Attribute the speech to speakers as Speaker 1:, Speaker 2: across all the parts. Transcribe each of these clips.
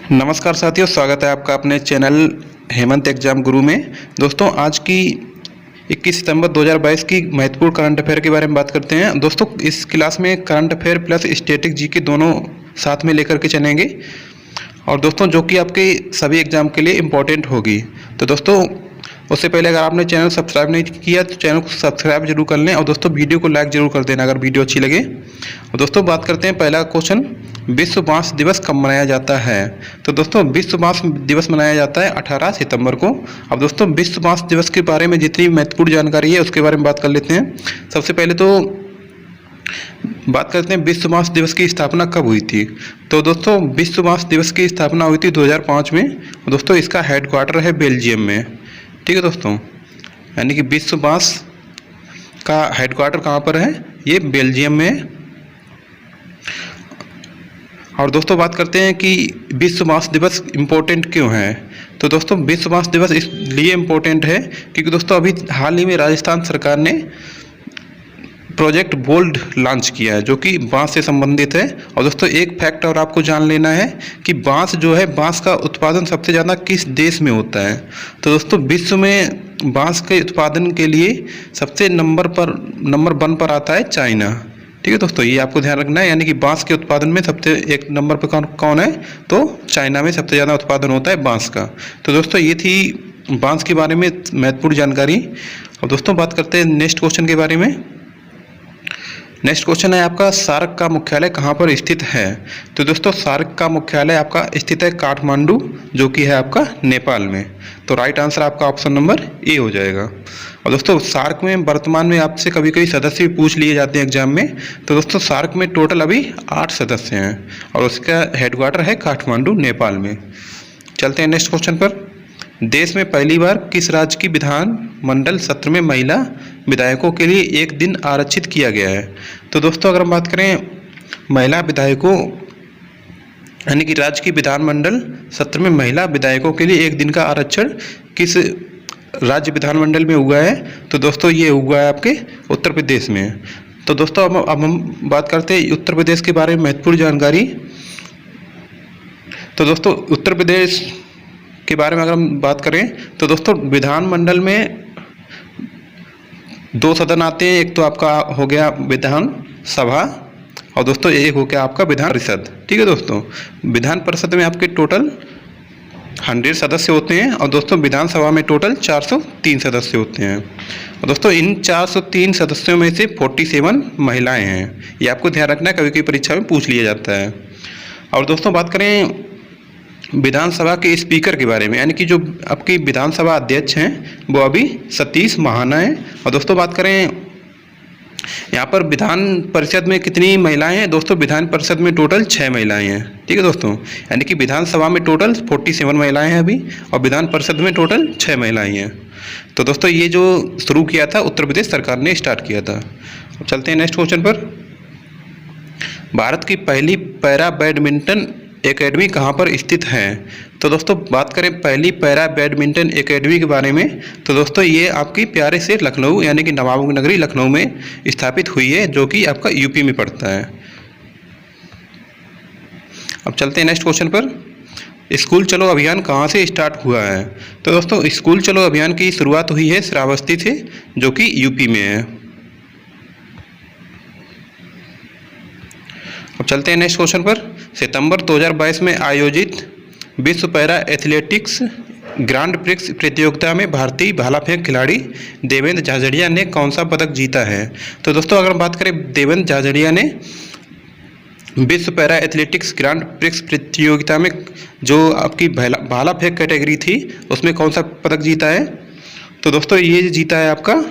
Speaker 1: नमस्कार साथियों, स्वागत है आपका अपने चैनल हेमंत एग्जाम गुरु में। दोस्तों आज की 21 सितंबर 2022 की महत्वपूर्ण करंट अफेयर के बारे में बात करते हैं। दोस्तों इस क्लास में current affair plus static GK दोनों साथ में लेकर के चलेंगे और दोस्तों जो कि आपके सभी एग्जाम के लिए इम्पोर्टेंट होगी। तो दोस्तों उससे पहले अगर आपने चैनल सब्सक्राइब नहीं किया तो चैनल को सब्सक्राइब जरूर कर लें और दोस्तों वीडियो को लाइक जरूर कर देना अगर वीडियो अच्छी लगे। और दोस्तों बात करते हैं पहला क्वेश्चन, विश्व बांस दिवस कब मनाया जाता है। तो दोस्तों विश्व बांस दिवस मनाया जाता है 18 सितंबर को। अब दोस्तों विश्व बांस दिवस के बारे में जितनी महत्वपूर्ण जानकारी है उसके बारे में बात कर लेते हैं। सबसे पहले तो बात करते हैं विश्व बांस दिवस की स्थापना कब हुई थी। तो दोस्तों विश्व बांस दिवस की स्थापना हुई थी 2005 में। और दोस्तों इसका हेडक्वार्टर है बेल्जियम में। ठीक है दोस्तों, यानी कि विश्व बांस का हेडक्वार्टर कहाँ पर है, ये बेल्जियम में। और दोस्तों बात करते हैं कि विश्व बांस दिवस इम्पोर्टेंट क्यों है। तो दोस्तों विश्व बांस दिवस इसलिए इम्पोर्टेंट है क्योंकि दोस्तों अभी हाल ही में राजस्थान सरकार ने प्रोजेक्ट बोल्ड लॉन्च किया है जो कि बांस से संबंधित है। और दोस्तों एक फैक्ट और आपको जान लेना है कि बांस जो है, बांस का उत्पादन सबसे ज़्यादा किस देश में होता है। तो दोस्तों विश्व में बांस के उत्पादन के लिए सबसे नंबर 1 पर आता है चाइना। ठीक है दोस्तों, ये आपको ध्यान रखना है, यानी कि बांस के उत्पादन में सबसे एक नंबर पर कौन है, तो चाइना में सबसे ज़्यादा उत्पादन होता है बांस का। तो दोस्तों ये थी बांस के बारे में महत्वपूर्ण जानकारी। और दोस्तों बात करते हैं नेक्स्ट क्वेश्चन के बारे में। नेक्स्ट क्वेश्चन है आपका, सार्क का मुख्यालय कहाँ पर स्थित है। तो दोस्तों सार्क का मुख्यालय आपका स्थित है काठमांडू, जो कि है आपका नेपाल में। तो राइट आंसर आपका ऑप्शन नंबर ए हो जाएगा। और दोस्तों सार्क में वर्तमान में आपसे कभी कभी सदस्य भी पूछ लिए जाते हैं एग्जाम में। तो दोस्तों सार्क में टोटल अभी 8 सदस्य हैं और उसका हेडक्वार्टर है काठमांडू नेपाल में। चलते हैं नेक्स्ट क्वेश्चन पर। देश में पहली बार किस राज्य की विधान मंडल सत्र में महिला विधायकों के लिए एक दिन आरक्षित किया गया है। तो दोस्तों अगर हम बात करें महिला विधायकों, यानी कि राज्य की विधानमंडल सत्र में महिला विधायकों के लिए एक दिन का आरक्षण किस राज्य विधानमंडल में हुआ है। तो दोस्तों ये हुआ है आपके उत्तर प्रदेश में। तो दोस्तों अब हम बात करते हैं उत्तर प्रदेश के बारे में महत्वपूर्ण जानकारी। तो दोस्तों उत्तर प्रदेश के बारे में अगर हम बात करें तो दोस्तों विधानमंडल में 2 सदन आते हैं। एक तो आपका हो गया विधान सभा और दोस्तों एक हो गया आपका विधान परिषद। ठीक है दोस्तों, विधान परिषद में आपके टोटल 100 सदस्य होते हैं और दोस्तों विधानसभा में टोटल 403 सदस्य होते हैं। और दोस्तों इन 403 सदस्यों में से 47 महिलाएं हैं। ये आपको ध्यान रखना है, कभी कभी परीक्षा में पूछ लिया जाता है। और दोस्तों बात करें विधानसभा के स्पीकर के बारे में, यानी कि जो आपकी विधानसभा अध्यक्ष हैं वो अभी सतीश महाना हैं। और दोस्तों बात करें यहाँ पर विधान परिषद में कितनी महिलाएं हैं। दोस्तों विधान परिषद में टोटल 6 महिलाएं हैं। ठीक है दोस्तों, यानी कि विधानसभा में टोटल 47 महिलाएं हैं अभी और विधान परिषद में टोटल 6 महिलाएं हैं। तो दोस्तों ये जो शुरू किया था उत्तर प्रदेश सरकार ने स्टार्ट किया था। अब चलते हैं नेक्स्ट क्वेश्चन पर। भारत की पहली पैरा बैडमिंटन एकेडमी कहाँ पर स्थित है। तो दोस्तों बात करें पहली पैरा बैडमिंटन एकेडमी के बारे में, तो दोस्तों ये आपकी प्यारे से लखनऊ, यानी कि नवाबों की नगरी लखनऊ में स्थापित हुई है, जो कि आपका यूपी में पड़ता है। अब चलते हैं नेक्स्ट क्वेश्चन पर। स्कूल चलो अभियान कहाँ से स्टार्ट हुआ है। तो दोस्तों स्कूल चलो अभियान की शुरुआत हुई है श्रावस्ती से, जो कि यूपी में है। अब चलते हैं नेक्स्ट क्वेश्चन पर। सितंबर 2022 में आयोजित विश्व पैरा एथलेटिक्स ग्रांड प्रिक्स प्रतियोगिता में भारतीय भाला फेंक खिलाड़ी देवेंद्र झाझड़िया ने कौन सा पदक जीता है। तो दोस्तों अगर हम बात करें देवेंद्र झाझड़िया ने विश्व पैरा एथलेटिक्स ग्रांड प्रिक्स प्रतियोगिता में जो आपकी भाला फेंक कैटेगरी थी उसमें कौन सा पदक जीता है। तो दोस्तों ये जीता है आपका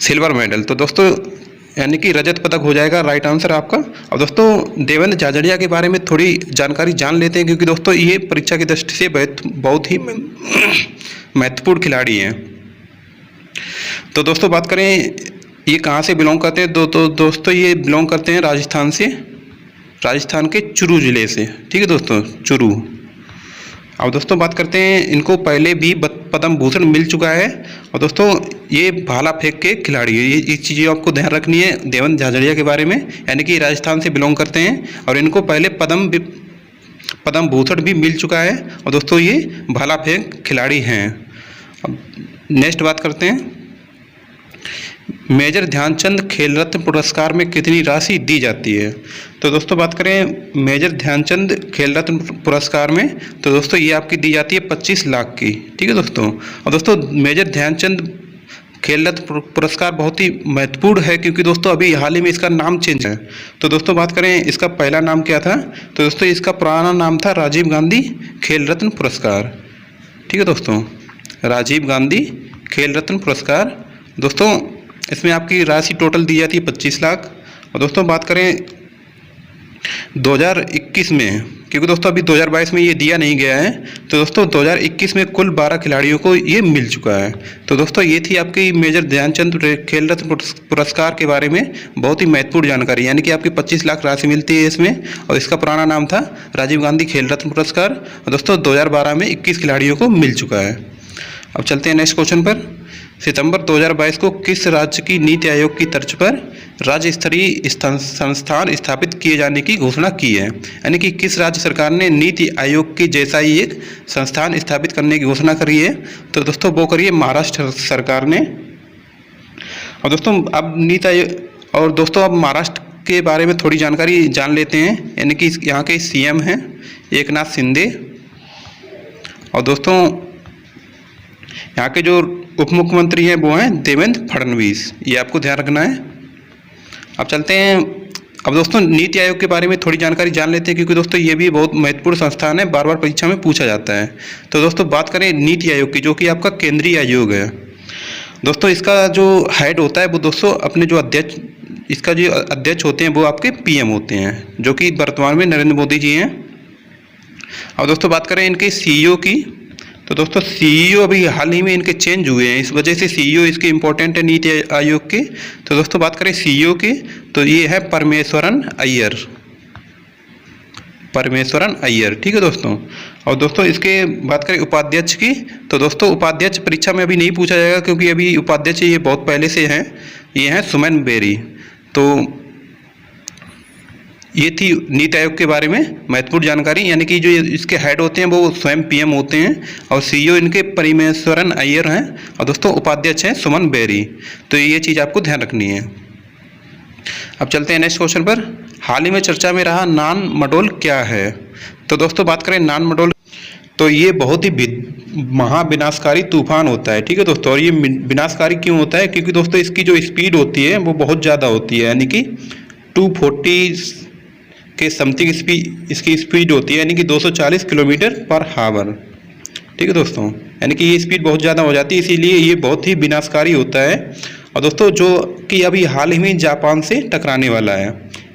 Speaker 1: सिल्वर मेडल। तो दोस्तों यानी कि रजत पदक हो जाएगा राइट आंसर आपका। और दोस्तों देवेंद्र झाझड़िया के बारे में थोड़ी जानकारी जान लेते हैं, क्योंकि दोस्तों ये परीक्षा की दृष्टि से बहुत ही महत्वपूर्ण खिलाड़ी हैं। तो दोस्तों बात करें ये कहाँ से बिलोंग करते हैं। तो दोस्तों ये बिलोंग करते हैं राजस्थान से, राजस्थान के चुरू जिले से। ठीक है दोस्तों, चुरू। अब दोस्तों बात करते हैं, इनको पहले भी पद्म भूषण मिल चुका है। और दोस्तों ये भाला फेंक के खिलाड़ी है, ये चीज़ें आपको ध्यान रखनी है देवेंद्र झाझड़िया के बारे में, यानी कि राजस्थान से बिलोंग करते हैं और इनको पहले पद्म भूषण भी मिल चुका है और दोस्तों ये भाला फेंक खिलाड़ी हैं। अब नेक्स्ट बात करते हैं, मेजर ध्यानचंद खेल रत्न पुरस्कार में कितनी राशि दी जाती है। तो दोस्तों बात करें मेजर ध्यानचंद खेल रत्न पुरस्कार में, तो दोस्तों ये आपकी दी जाती है 25 लाख की। ठीक है दोस्तों। और दोस्तों मेजर ध्यानचंद खेल रत्न पुरस्कार बहुत ही महत्वपूर्ण है, क्योंकि दोस्तों अभी हाल ही में इसका नाम चेंज है। तो दोस्तों बात करें इसका पहला नाम क्या था, तो दोस्तों इसका पुराना नाम था राजीव गांधी खेल रत्न पुरस्कार। ठीक है दोस्तों, राजीव गांधी खेल रत्न पुरस्कार। दोस्तों इसमें आपकी राशि टोटल दी जाती है 25 लाख। और दोस्तों बात करें 2021 में, क्योंकि दोस्तों अभी 2022 में ये दिया नहीं गया है, तो दोस्तों 2021 में कुल 12 खिलाड़ियों को ये मिल चुका है। तो दोस्तों ये थी आपकी मेजर ध्यानचंद खेल रत्न पुरस्कार के बारे में बहुत ही महत्वपूर्ण जानकारी, यानी कि आपकी 25 लाख राशि मिलती है इसमें, और इसका पुराना नाम था राजीव गांधी खेल रत्न पुरस्कार। और दोस्तों 2012 में 21 खिलाड़ियों को मिल चुका है। अब चलते हैं नेक्स्ट क्वेश्चन पर। सितंबर 2022 को किस राज्य की नीति आयोग की तर्ज पर राज्य स्तरीय संस्थान स्थापित किए जाने की घोषणा की है। यानी कि किस राज्य सरकार ने नीति आयोग के जैसा ही एक संस्थान स्थापित करने की घोषणा करी है, तो दोस्तों वो करी है महाराष्ट्र सरकार ने। और दोस्तों अब नीति आयोग, और दोस्तों अब महाराष्ट्र के बारे में थोड़ी जानकारी जान लेते हैं। यानी कि यहाँ के सीएम हैं एकनाथ शिंदे, और दोस्तों यहाँ के जो उप मुख्यमंत्री हैं वो हैं देवेंद्र फडणवीस, ये आपको ध्यान रखना है। अब चलते हैं, अब दोस्तों नीति आयोग के बारे में थोड़ी जानकारी जान लेते हैं, क्योंकि दोस्तों ये भी बहुत महत्वपूर्ण संस्थान है, बार बार परीक्षा में पूछा जाता है। तो दोस्तों बात करें नीति आयोग की, जो कि आपका केंद्रीय आयोग है। दोस्तों इसका जो हेड होता है वो दोस्तों अपने जो अध्यक्ष, इसका जो अध्यक्ष होते हैं वो आपके पीएम होते हैं, जो कि वर्तमान में नरेंद्र मोदी जी हैं। और दोस्तों बात करें इनके सीईओ की, तो दोस्तों सीईओ अभी हाल ही में इनके चेंज हुए हैं, इस वजह से सीईओ इसके इम्पोर्टेंट है नीति आयोग के। तो दोस्तों बात करें सीईओ के, तो ये है परमेश्वरन अय्यर, परमेश्वरन अय्यर। ठीक है दोस्तों। और दोस्तों इसके बात करें उपाध्यक्ष की, तो दोस्तों उपाध्यक्ष परीक्षा में अभी नहीं पूछा जाएगा, क्योंकि अभी उपाध्यक्ष ये बहुत पहले से हैं, ये हैं सुमन बेरी। तो ये थी नीति आयोग के बारे में महत्वपूर्ण जानकारी, यानी कि जो इसके हेड होते हैं वो स्वयं पीएम होते हैं, और सीईओ इनके परमेश्वरन अय्यर हैं, और दोस्तों उपाध्यक्ष हैं सुमन बेरी। तो ये चीज़ आपको ध्यान रखनी है। अब चलते हैं नेक्स्ट क्वेश्चन पर। हाल ही में चर्चा में रहा नान मडोल क्या है। तो दोस्तों बात करें नान मडोल, तो ये बहुत ही महाविनाशकारी तूफान होता है। ठीक है दोस्तों। और ये विनाशकारी क्यों होता है, क्योंकि दोस्तों इसकी जो स्पीड होती है वो बहुत ज़्यादा होती है, यानी कि 240 के समथिंग इसकी स्पीड होती है, यानी कि 240 किलोमीटर पर हावर। ठीक है दोस्तों। यानी कि ये स्पीड बहुत ज़्यादा हो जाती है, इसीलिए ये बहुत ही विनाशकारी होता है। और दोस्तों जो कि अभी हाल ही में जापान से टकराने वाला है,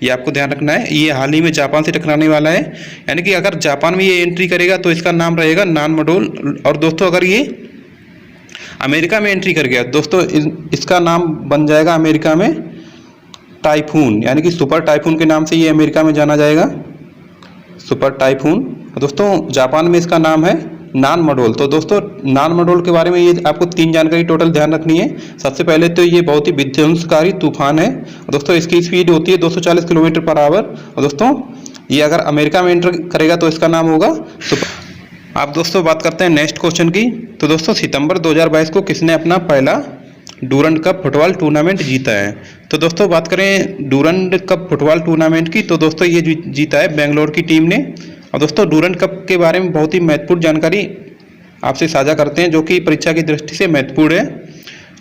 Speaker 1: ये आपको ध्यान रखना है, ये हाल ही में जापान से टकराने वाला है। यानी कि अगर जापान में ये एंट्री करेगा तो इसका नाम रहेगा नान मडोल। और दोस्तों अगर ये अमेरिका में एंट्री कर गया दोस्तों, इसका नाम बन जाएगा अमेरिका में टाइफून, यानी कि सुपर टाइफून के नाम से ये अमेरिका में जाना जाएगा, सुपर टाइफून। दोस्तों जापान में इसका नाम है नान मडोल। तो दोस्तों नान मडोल के बारे में ये आपको 3 जानकारी टोटल ध्यान रखनी है। सबसे पहले तो ये बहुत ही विध्वंसकारी तूफान है, और दोस्तों इसकी स्पीड होती है 240 किलोमीटर पर आवर। और दोस्तों ये अगर अमेरिका में एंटर करेगा तो इसका नाम होगा सुपर। आप दोस्तों बात करते हैं नेक्स्ट क्वेश्चन की। तो दोस्तों सितंबर 2022 को किसने अपना पहला डूरंड कप फुटबॉल टूर्नामेंट जीता है। तो दोस्तों बात करें डूरंड कप फुटबॉल टूर्नामेंट की, तो दोस्तों ये जीता है बेंगलोर की टीम ने। और दोस्तों डूरंड कप के बारे में बहुत ही महत्वपूर्ण जानकारी आपसे साझा करते हैं, जो कि परीक्षा की दृष्टि से महत्वपूर्ण है।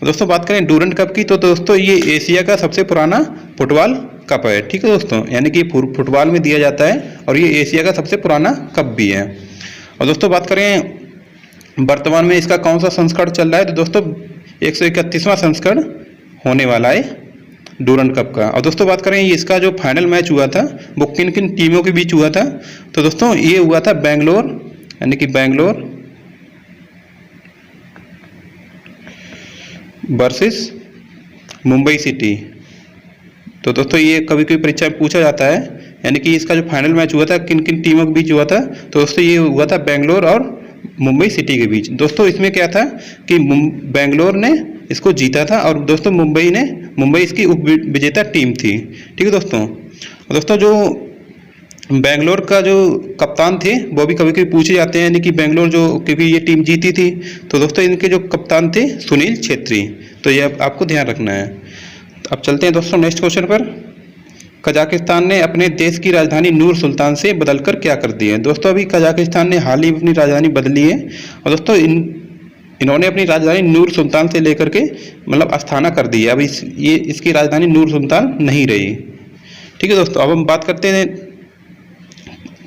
Speaker 1: दोस्तों बात करें डूरंड कप की, तो दोस्तों ये एशिया का सबसे पुराना फुटबॉल कप है। ठीक है दोस्तों। यानी कि फुटबॉल में दिया जाता है, और ये एशिया का सबसे पुराना कप भी है। और दोस्तों बात करें वर्तमान में इसका कौन सा संस्करण चल रहा है, तो दोस्तों 131वां संस्करण होने वाला है डूरंड कप का। और दोस्तों बात करें इसका जो फाइनल मैच हुआ था वो किन किन टीमों के बीच हुआ था, तो दोस्तों ये हुआ था बेंगलोर, यानी कि बेंगलोर वर्सेस मुंबई सिटी। तो दोस्तों ये कभी कभी परीक्षा में पूछा जाता है, यानी कि इसका जो फाइनल मैच हुआ था किन किन टीमों के बीच हुआ था, तो दोस्तों ये हुआ था बेंगलोर और मुंबई सिटी के बीच। दोस्तों इसमें क्या था कि बेंगलोर ने इसको जीता था, और दोस्तों मुंबई इसकी उप विजेता टीम थी। ठीक है दोस्तों। दोस्तों जो बेंगलोर का जो कप्तान थे वो भी कभी कभी पूछे जाते हैं, यानी कि बेंगलोर जो, क्योंकि ये टीम जीती थी। तो दोस्तों इनके जो कप्तान थे सुनील छेत्री। तो ये आपको ध्यान रखना है। अब चलते हैं दोस्तों नेक्स्ट क्वेश्चन पर। कजाकिस्तान ने अपने देश की राजधानी नूर सुल्तान से बदलकर क्या कर दी है? दोस्तों अभी कजाकिस्तान ने हाल ही अपनी राजधानी बदली है, और दोस्तों इन्होंने अपनी राजधानी नूर सुल्तान से लेकर के मतलब अस्थाना कर दी है। अब इसकी राजधानी नूर सुल्तान नहीं रही। ठीक है दोस्तों, अब हम बात करते हैं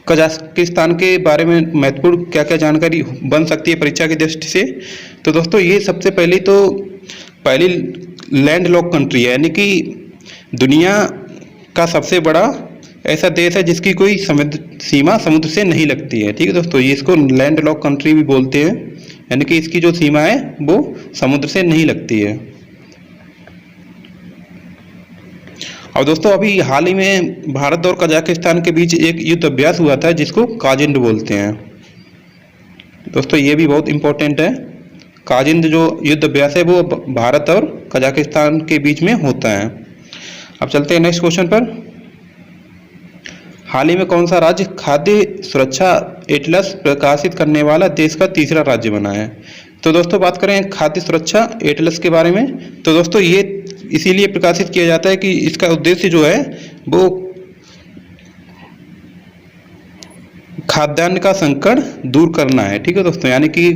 Speaker 1: कजाकिस्तान के बारे में महत्वपूर्ण क्या क्या जानकारी बन सकती है परीक्षा की दृष्टि से। तो दोस्तों ये सबसे पहली लैंड लॉक कंट्री है, यानी कि दुनिया का सबसे बड़ा ऐसा देश है जिसकी कोई सीमा समुद्र से नहीं लगती है। ठीक है दोस्तों, ये इसको लैंड लॉक कंट्री भी बोलते हैं, यानी कि इसकी जो सीमा है वो समुद्र से नहीं लगती है। और दोस्तों अभी हाल ही में भारत और कजाकिस्तान के बीच एक युद्ध अभ्यास हुआ था जिसको काजिंड बोलते हैं। दोस्तों ये भी बहुत इंपॉर्टेंट है। काजिंड जो युद्ध अभ्यास है वो भारत और कजाकिस्तान के बीच में होता है। अब चलते हैं नेक्स्ट क्वेश्चन पर। हाल ही में कौन सा राज्य खाद्य सुरक्षा एटलस प्रकाशित करने वाला देश का तीसरा राज्य बना है? तो दोस्तों बात करें खाद्य सुरक्षा एटलस के बारे में, तो दोस्तों ये इसीलिए प्रकाशित किया जाता है कि इसका उद्देश्य जो है वो खाद्यान्न का संकट दूर करना है। ठीक है दोस्तों, यानी कि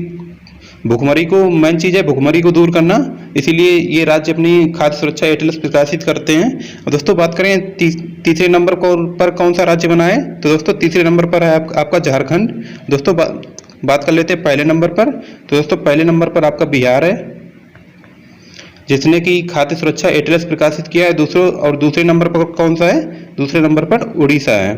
Speaker 1: भुखमरी को मेन चीज़ है, भुखमरी को दूर करना, इसीलिए ये राज्य अपनी खाद्य सुरक्षा एटलस प्रकाशित करते हैं। और दोस्तों बात करें तीसरे नंबर पर कौन सा राज्य बना है? तो दोस्तों तीसरे नंबर पर है आपका झारखंड। दोस्तों बात कर लेते हैं पहले नंबर पर। तो दोस्तों पहले नंबर पर आपका बिहार है जिसने कि खाद्य सुरक्षा एटलस प्रकाशित किया है। दूसरे नंबर पर कौन सा है? दूसरे नंबर पर उड़ीसा है।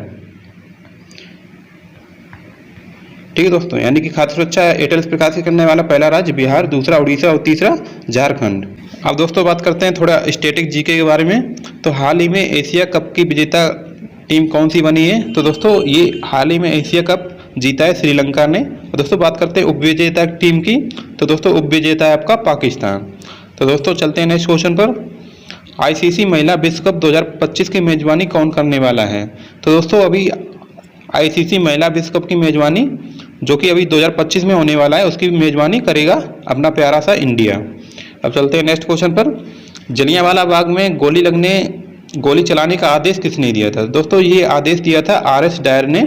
Speaker 1: ठीक है दोस्तों, यानी कि खाद्य सुरक्षा एटलस प्रकाशित करने वाला पहला राज्य बिहार, दूसरा उड़ीसा और तीसरा झारखंड। अब दोस्तों बात करते हैं थोड़ा स्टैटिक जीके के बारे में। तो हाल ही में एशिया कप की विजेता टीम कौन सी बनी है? तो दोस्तों ये हाल ही में एशिया कप जीता है श्रीलंका ने। और दोस्तों बात करते हैं उपविजेता टीम की, तो दोस्तों उपविजेता है आपका पाकिस्तान। तो दोस्तों चलते हैं नेक्स्ट क्वेश्चन पर। आईसीसी महिला विश्व कप 2025 की मेजबानी कौन करने वाला है? तो दोस्तों अभी आईसीसी महिला विश्व कप की मेजबानी जो कि अभी 2025 में होने वाला है, उसकी मेजबानी करेगा अपना प्यारा सा इंडिया। अब चलते हैं नेक्स्ट क्वेश्चन पर। जलियांवाला बाग में गोली चलाने का आदेश किसने दिया था? दोस्तों ये आदेश दिया था आर.एस. डायर ने।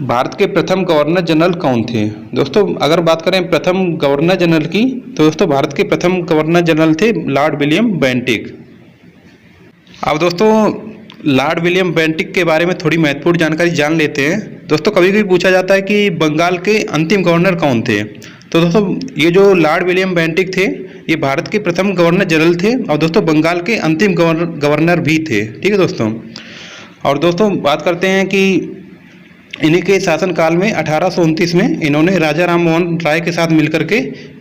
Speaker 1: भारत के प्रथम गवर्नर जनरल कौन थे? दोस्तों अगर बात करें प्रथम गवर्नर जनरल की, तो दोस्तों भारत के प्रथम गवर्नर जनरल थे लॉर्ड विलियम बेंटिक। अब दोस्तों लॉर्ड विलियम बेंटिक के बारे में थोड़ी महत्वपूर्ण जानकारी जान लेते हैं। दोस्तों कभी कभी पूछा जाता है कि बंगाल के अंतिम गवर्नर कौन थे? तो दोस्तों ये जो लॉर्ड विलियम बेंटिक थे ये भारत के प्रथम गवर्नर जनरल थे, और दोस्तों बंगाल के अंतिम गवर्नर भी थे। ठीक है दोस्तों, और दोस्तों बात करते हैं कि इन्हीं के शासनकाल में 1829 में इन्होंने राजा राम मोहन राय के साथ मिलकर के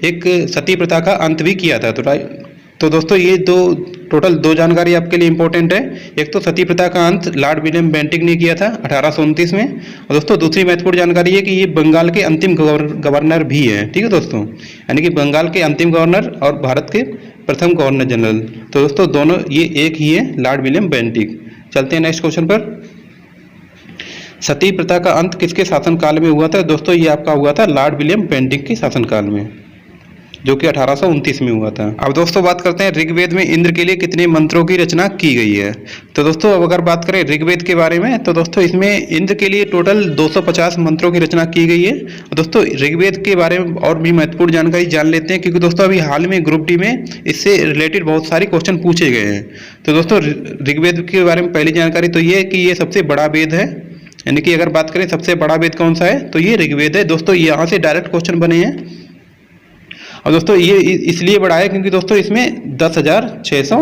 Speaker 1: एक सती प्रथा का अंत भी किया था। तो दोस्तों ये टोटल दो जानकारी आपके लिए इंपॉर्टेंट है। एक तो सती प्रथा का अंत लॉर्ड विलियम बेंटिक ने किया था 1829 में, और दोस्तों दूसरी महत्वपूर्ण जानकारी है कि ये बंगाल के अंतिम गवर्नर भी हैं। ठीक है दोस्तों, यानी कि बंगाल के अंतिम गवर्नर और भारत के प्रथम गवर्नर जनरल, तो दोस्तों दोनों ये एक ही है, लॉर्ड विलियम बेंटिक। चलते हैं नेक्स्ट क्वेश्चन पर। सती प्रथा का अंत किसके शासनकाल में हुआ था? दोस्तों ये आपका हुआ था लॉर्ड विलियम बेंटिक के शासनकाल में, जो कि 1829 में हुआ था। अब दोस्तों बात करते हैं ऋग्वेद में इंद्र के लिए कितने मंत्रों की रचना की गई है? तो दोस्तों अब अगर बात करें ऋग्वेद के बारे में, तो दोस्तों इसमें इंद्र के लिए टोटल 250 मंत्रों की रचना की गई है। दोस्तों ऋग्वेद के बारे में और भी महत्वपूर्ण जानकारी जान लेते हैं, क्योंकि दोस्तों अभी हाल में ग्रुप डी में इससे रिलेटेड बहुत सारे क्वेश्चन पूछे गए हैं। तो दोस्तों ऋग्वेद के बारे में पहली जानकारी तो ये है कि ये सबसे बड़ा वेद है, यानी कि अगर बात करें सबसे बड़ा वेद कौन सा है, तो ये ऋग्वेद है। दोस्तों यहाँ से डायरेक्ट क्वेश्चन बने हैं, और दोस्तों ये इसलिए बड़ा है क्योंकि दोस्तों इसमें 10,600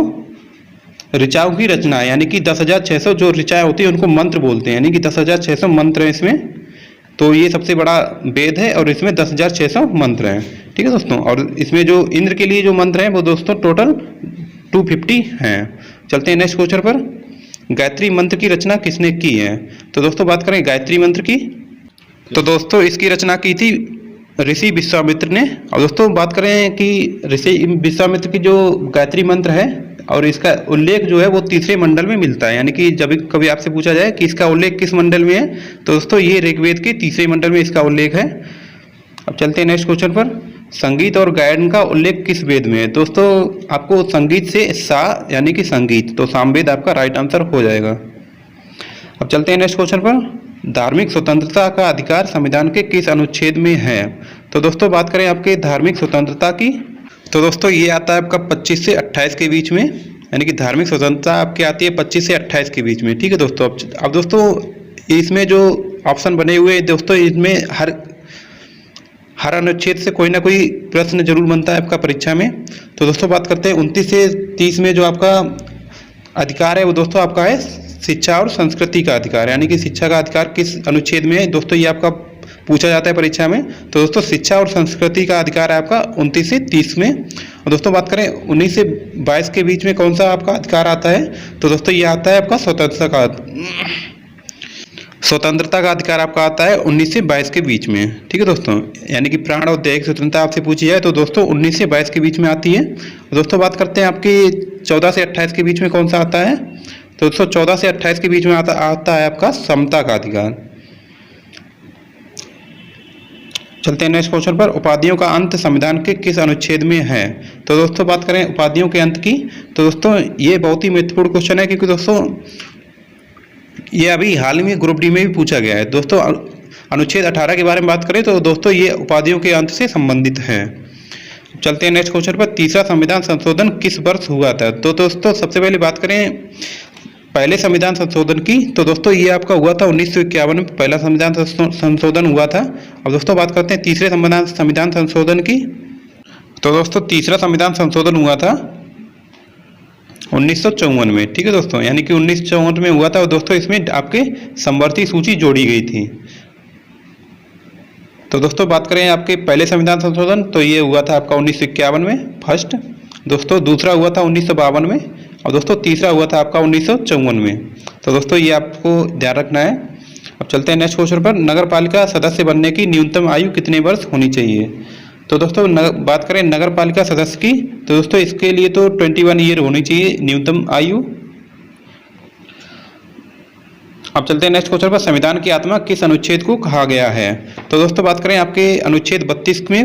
Speaker 1: ऋचाओं की रचना है, यानी कि 10,600 जो ऋचाएं होती है उनको मंत्र बोलते हैं, यानी कि 10,600 मंत्र हैं इसमें। तो ये सबसे बड़ा वेद है और इसमें 10,600 मंत्र हैं। ठीक है दोस्तों, और इसमें जो इंद्र के लिए जो मंत्र हैं वो दोस्तों टोटल 250 हैं। चलते हैं नेक्स्ट क्वेश्चन पर। गायत्री मंत्र की रचना किसने की है? तो दोस्तों बात करें गायत्री मंत्र की, तो दोस्तों इसकी रचना की थी ऋषि विश्वामित्र ने। और दोस्तों बात करें कि ऋषि विश्वामित्र की जो गायत्री मंत्र है और इसका उल्लेख जो है वो तीसरे मंडल में मिलता है। यानी कि जब कभी आपसे पूछा जाए कि इसका उल्लेख किस मंडल में है, तो दोस्तों ये ऋग्वेद के तीसरे मंडल में इसका उल्लेख है। अब चलते हैं नेक्स्ट क्वेश्चन पर। संगीत और गायन का उल्लेख किस वेद में है? दोस्तों आपको संगीत से सा यानी कि संगीत, तो सामवेद आपका राइट आंसर हो जाएगा। अब चलते हैं नेक्स्ट क्वेश्चन पर। धार्मिक स्वतंत्रता का अधिकार संविधान के किस अनुच्छेद में है? तो दोस्तों बात करें आपके धार्मिक स्वतंत्रता की, तो दोस्तों ये आता है आपका 25 से 28 के बीच में। यानी कि धार्मिक स्वतंत्रता आपकी आती है 25 से 28 के बीच में। ठीक है दोस्तों। अब दोस्तों इसमें जो ऑप्शन बने हुए हैं दोस्तों, इसमें हर अनुच्छेद से कोई ना कोई प्रश्न जरूर बनता है आपका परीक्षा में। तो दोस्तों बात करते हैं 29 से 30 में जो आपका अधिकार है वो दोस्तों आपका है शिक्षा और संस्कृति का अधिकार। यानी कि शिक्षा का अधिकार किस अनुच्छेद में है दोस्तों, ये आपका पूछा जाता है परीक्षा में। तो दोस्तों शिक्षा और संस्कृति का अधिकार है आपका 29 से 30 में। और दोस्तों बात करें 19 से 22 के बीच में कौन सा आपका अधिकार आता है, तो दोस्तों ये आता है आपका स्वतंत्रता का अधिकार आपका आता है 19 से 22 के बीच में। ठीक है दोस्तों। यानी कि प्राण और दैहिक स्वतंत्रता आपसे पूछी जाए तो दोस्तों 19 से 22 के बीच में आती है। दोस्तों बात करते हैं आपकी 14 से 28 के बीच में कौन सा आता है, तो दोस्तों 14 से 28 के बीच में आता है आपका समता का अधिकार। चलते हैं नेक्स्ट क्वेश्चन पर। उपाधियों का अंत संविधान के किस अनुच्छेद में है? तो दोस्तों बात करें उपाधियों के अंत की, तो दोस्तों ये बहुत ही महत्वपूर्ण क्वेश्चन है, क्योंकि दोस्तों ये अभी हाल ही में ग्रुप डी में भी पूछा गया है। दोस्तों अनुच्छेद 18 के बारे में बात करें तो दोस्तों ये उपाधियों के अंत से संबंधित है। चलते हैं नेक्स्ट क्वेश्चन पर। तीसरा संविधान संशोधन किस वर्ष हुआ था? तो दोस्तों सबसे पहले बात करें पहले संविधान संशोधन की, तो दोस्तों ये आपका हुआ था 1951 में पहला संविधान संशोधन हुआ था। अब दोस्तों बात करते हैं तीसरे संविधान संशोधन की, तो दोस्तों तीसरा संविधान संशोधन हुआ था 1954 में। ठीक है दोस्तों। यानी कि 1954 में हुआ था और दोस्तों इसमें आपके समवर्ती सूची जोड़ी गई थी। तो दोस्तों बात करें आपके पहले संविधान संशोधन, तो ये हुआ था आपका 1951 में फर्स्ट। दोस्तों दूसरा हुआ था 1952 में और दोस्तों तीसरा हुआ था आपका 1954 में। तो दोस्तों ये आपको ध्यान रखना है। अब चलते हैं नेक्स्ट क्वेश्चन पर। नगर पालिका सदस्य बनने की न्यूनतम आयु कितने वर्ष होनी चाहिए? तो दोस्तों बात करें नगर पालिका सदस्य की, तो दोस्तों इसके लिए तो 21 ईयर होनी चाहिए न्यूनतम आयु। अब चलते हैं नेक्स्ट क्वेश्चन पर। संविधान की आत्मा किस अनुच्छेद को कहा गया है? तो दोस्तों बात करें आपके अनुच्छेद 32 में,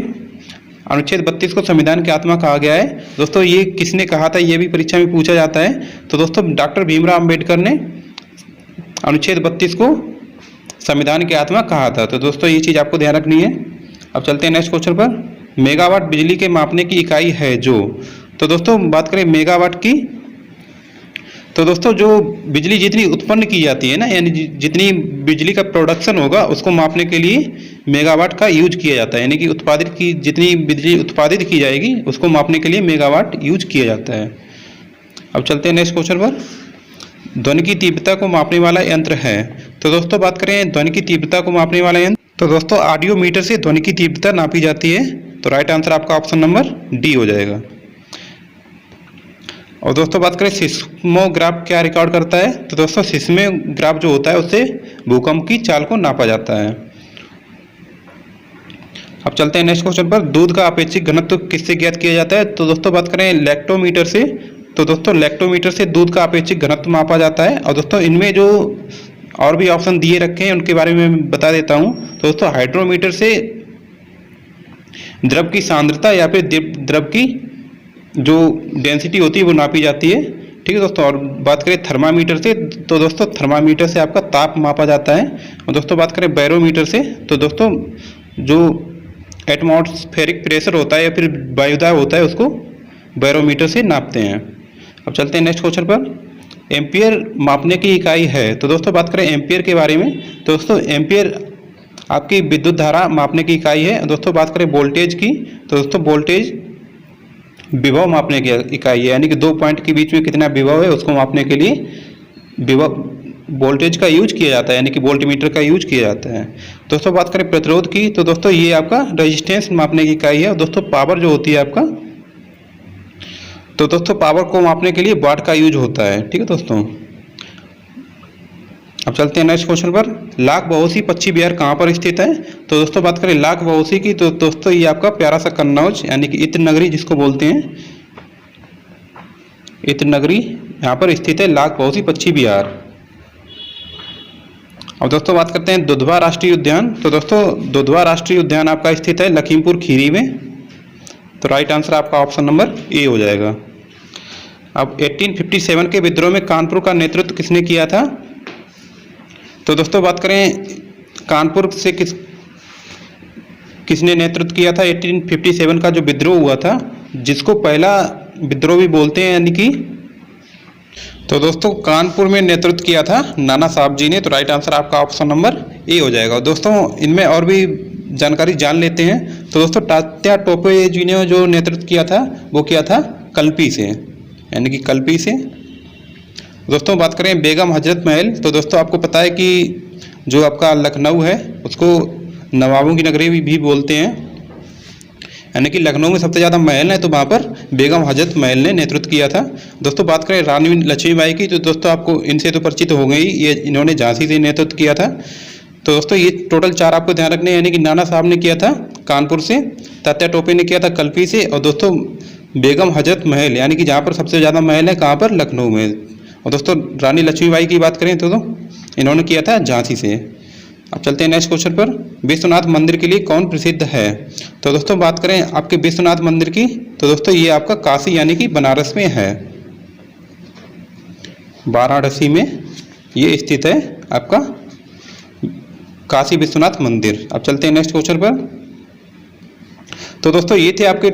Speaker 1: अनुच्छेद 32 को संविधान की आत्मा कहा गया है। दोस्तों ये किसने कहा था, ये भी परीक्षा में पूछा जाता है। तो दोस्तों डॉक्टर भीमराव अंबेडकर ने अनुच्छेद 32 को संविधान की आत्मा कहा था। तो दोस्तों ये चीज़ आपको ध्यान रखनी है। अब चलते हैं नेक्स्ट क्वेश्चन पर। मेगावाट बिजली के मापने की इकाई है जो, तो दोस्तों बात करें मेगावाट की, तो दोस्तों जो बिजली जितनी उत्पन्न की जाती है ना, यानी जितनी बिजली का प्रोडक्शन होगा उसको मापने के लिए मेगावाट का यूज किया जाता है। यानी कि जितनी बिजली उत्पादित की जाएगी उसको मापने के लिए मेगावाट यूज किया जाता है। अब चलते हैं नेक्स्ट क्वेश्चन पर। ध्वनि की तीव्रता को मापने वाला यंत्र है, तो दोस्तों बात करें ध्वनि की तीव्रता को मापने वाला यंत्र, तो दोस्तों ऑडियो मीटर से ध्वनि की तीव्रता नापी जाती है। तो राइट आंसर आपका ऑप्शन नंबर डी हो जाएगा। और दोस्तों बात करें सिस्मोग्राफ क्या रिकॉर्ड करता है, तो दोस्तों सिस्मोग्राफ जो होता है उससे भूकंप की चाल को नापा जाता है। अब चलते हैं नेक्स्ट क्वेश्चन पर। दूध का अपेक्षित घनत्व किससे ज्ञात किया जाता है? तो दोस्तों बात करें लैक्टोमीटर से, तो दोस्तों लैक्टोमीटर से दूध का अपेक्षित घनत्व मापा जाता है। और दोस्तों इनमें जो और भी ऑप्शन दिए रखे हैं उनके बारे में बता देता हूँ। तो दोस्तों हाइड्रोमीटर से द्रव की सांद्रता या फिर द्रव की जो डेंसिटी होती है वो नापी जाती है। ठीक है दोस्तों। और बात करें थर्मामीटर से, तो दोस्तों थर्मामीटर से आपका ताप मापा जाता है। और दोस्तों बात करें बैरोमीटर से, तो दोस्तों जो एटमॉस्फेरिक प्रेशर होता है या फिर वायुदाब होता है उसको बैरोमीटर से नापते हैं। अब चलते हैं नेक्स्ट क्वेश्चन पर। एम्पियर मापने की इकाई है, तो दोस्तों बात करें एम्पियर के बारे में, तो दोस्तों एम्पियर आपकी विद्युत धारा मापने की इकाई है। दोस्तों बात करें वोल्टेज की, तो दोस्तों वोल्टेज विभव मापने की इकाई है। यानी कि 2 पॉइंट के बीच में कितना विभव है उसको मापने के लिए विभव वोल्टेज का यूज किया जाता है, यानी कि वोल्टमीटर का यूज किया जाता है। दोस्तों बात करें प्रतिरोध की, तो दोस्तों ये आपका रेजिस्टेंस मापने की इकाई है। और दोस्तों पावर जो होती है आपका, तो दोस्तों पावर को मापने के लिए वाट का यूज होता है। ठीक है दोस्तों। अब चलते हैं नेक्स्ट क्वेश्चन पर। लाख बहोसी पक्षी विहार कहाँ पर स्थित है? तो दोस्तों बात करें लाख बहोसी की, तो दोस्तों ये आपका प्यारा सा कन्नौज यानी कि इत्र नगरी जिसको बोलते हैं, इत्र नगरी यहाँ पर स्थित है। लाख पहुँची पक्षी विहार। अब दोस्तों बात करते हैं दुधवा राष्ट्रीय उद्यान। तो दोस्तों दुधवा राष्ट्रीय उद्यान आपका स्थित है लखीमपुर खीरी में। तो राइट आंसर आपका ऑप्शन नंबर ए हो जाएगा। अब 1857 के विद्रोह में कानपुर का नेतृत्व किसने किया था? तो दोस्तों बात करें कानपुर से किसने नेतृत्व किया था? 1857 का जो विद्रोह हुआ था, जिसको पहला विद्रोह भी बोलते हैं, यानी कि तो दोस्तों कानपुर में नेतृत्व किया था नाना साहब जी ने। तो राइट आंसर आपका ऑप्शन नंबर ए हो जाएगा। दोस्तों इनमें और भी जानकारी जान लेते हैं। तो दोस्तों तात्या टोपे जी ने जो नेतृत्व किया था वो किया था कल्पी से, यानी कि कल्पी से। दोस्तों बात करें बेगम हजरत महल। तो दोस्तों आपको पता है कि जो आपका लखनऊ है उसको नवाबों की नगरी भी बोलते हैं, यानी कि लखनऊ में सबसे ज़्यादा महल है, तो वहाँ पर बेगम हजरत महल ने नेतृत्व किया था। दोस्तों बात करें रानी लक्ष्मीबाई की, तो दोस्तों आपको इनसे तो परिचित हो गई, ये इन्होंने झांसी से नेतृत्व किया था। तो दोस्तों ये टोटल 4 आपको ध्यान रखने, यानी कि नाना साहब ने किया था कानपुर से, तात्या टोपे ने किया था कल्पी से, और दोस्तों बेगम हजरत महल यानी कि जहाँ पर सबसे ज़्यादा महल है कहाँ पर? लखनऊ में। और दोस्तों रानी लक्ष्मीबाई की बात करें तो इन्होंने किया था झांसी से। अब चलते हैं नेक्स्ट क्वेश्चन पर। विश्वनाथ मंदिर के लिए कौन प्रसिद्ध है? तो दोस्तों बात करें आपके विश्वनाथ मंदिर की, तो दोस्तों ये आपका काशी यानी कि बनारस में है, वाराणसी में ये स्थित है आपका काशी विश्वनाथ मंदिर। अब चलते हैं नेक्स्ट क्वेश्चन पर। तो दोस्तों ये थे आपके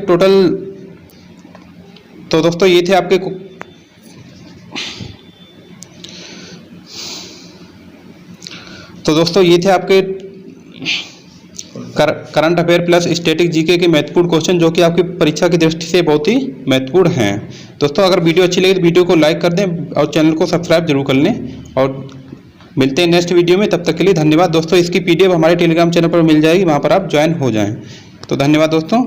Speaker 1: current affair plus static GK के महत्वपूर्ण क्वेश्चन, जो कि आपकी परीक्षा की दृष्टि से बहुत ही महत्वपूर्ण हैं। दोस्तों अगर वीडियो अच्छी लगे तो वीडियो को लाइक कर दें और चैनल को सब्सक्राइब जरूर कर लें, और मिलते हैं नेक्स्ट वीडियो में। तब तक के लिए धन्यवाद दोस्तों। इसकी PDF हमारे टेलीग्राम चैनल पर मिल जाएगी, वहाँ पर आप ज्वाइन हो जाएं। तो धन्यवाद दोस्तों।